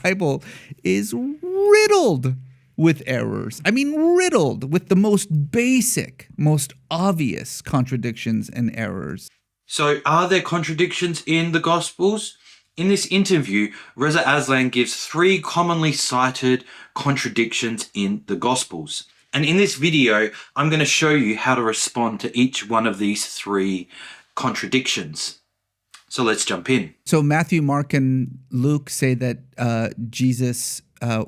Bible is riddled with errors. I mean, riddled with the most basic, most obvious contradictions and errors. So are there contradictions in the Gospels? In this interview, Reza Aslan gives 3 commonly cited contradictions in the Gospels. And in this video, I'm going to show you how to respond to each one of these 3 contradictions. So let's jump in. So Matthew, Mark, and Luke say that Jesus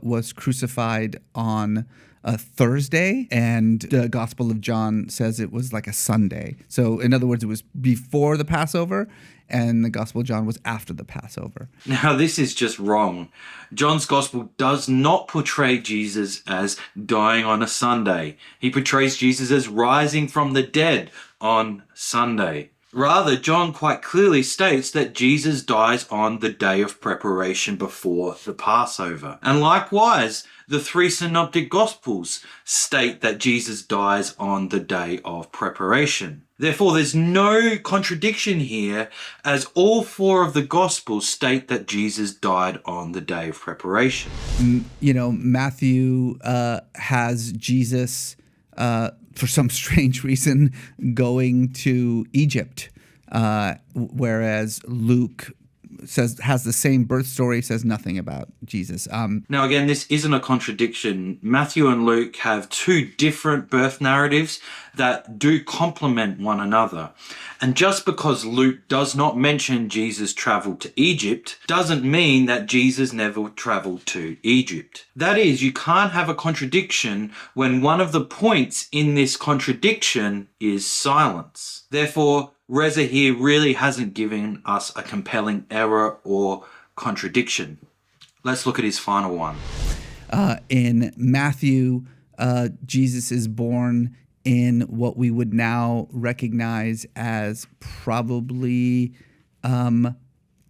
was crucified on a Thursday, and the Gospel of John says it was like a Sunday. So in other words, it was before the Passover, and the Gospel of John was after the Passover. Now, this is just wrong. John's Gospel does not portray Jesus as dying on a Sunday. He portrays Jesus as rising from the dead on Sunday. Rather, John quite clearly states that Jesus dies on the day of preparation before the Passover. And likewise, the 3 synoptic Gospels state that Jesus dies on the day of preparation. Therefore, there's no contradiction here, as all 4 of the Gospels state that Jesus died on the day of preparation. You know, Matthew has Jesus for some strange reason, going to Egypt, whereas Luke has the same birth story, says nothing about Jesus. Now, again, this isn't a contradiction. Matthew and Luke have 2 different birth narratives that do complement one another. And just because Luke does not mention Jesus traveled to Egypt doesn't mean that Jesus never traveled to Egypt. That is, you can't have a contradiction when one of the points in this contradiction is silence. Therefore, Reza here really hasn't given us a compelling error or contradiction. Let's look at his final one. In Matthew, Jesus is born in what we would now recognize as probably 10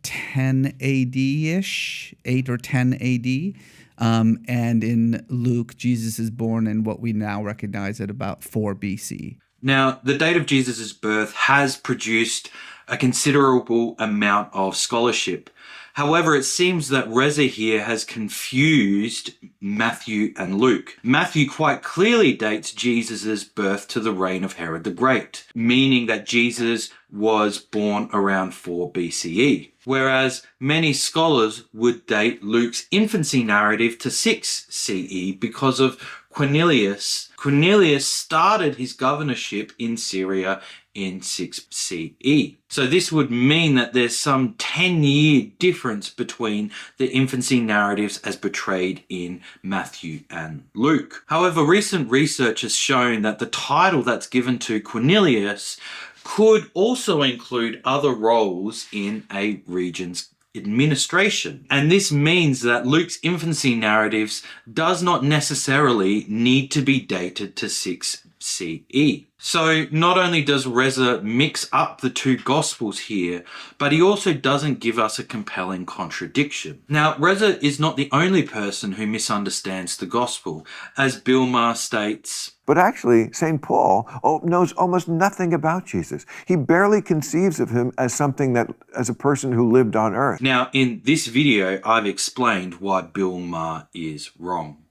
AD-ish, 8 or 10 AD. And in Luke, Jesus is born in what we now recognize at about 4 BC. Now, the date of Jesus' birth has produced a considerable amount of scholarship. However, it seems that Reza here has confused Matthew and Luke. Matthew quite clearly dates Jesus' birth to the reign of Herod the Great, meaning that Jesus was born around 4 BCE. Whereas many scholars would date Luke's infancy narrative to 6 CE because of Cornelius. Cornelius started his governorship in Syria in 6 CE. So this would mean that there's some 10-year difference between the infancy narratives as portrayed in Matthew and Luke. However, recent research has shown that the title that's given to Cornelius could also include other roles in a region's administration. And this means that Luke's infancy narratives does not necessarily need to be dated to 6 CE. So not only does Reza mix up the 2 Gospels here, but he also doesn't give us a compelling contradiction. Now, Reza is not the only person who misunderstands the Gospel. As Bill Maher states, but actually, St. Paul knows almost nothing about Jesus. He barely conceives of him as something as a person who lived on earth. Now, in this video, I've explained why Bill Maher is wrong.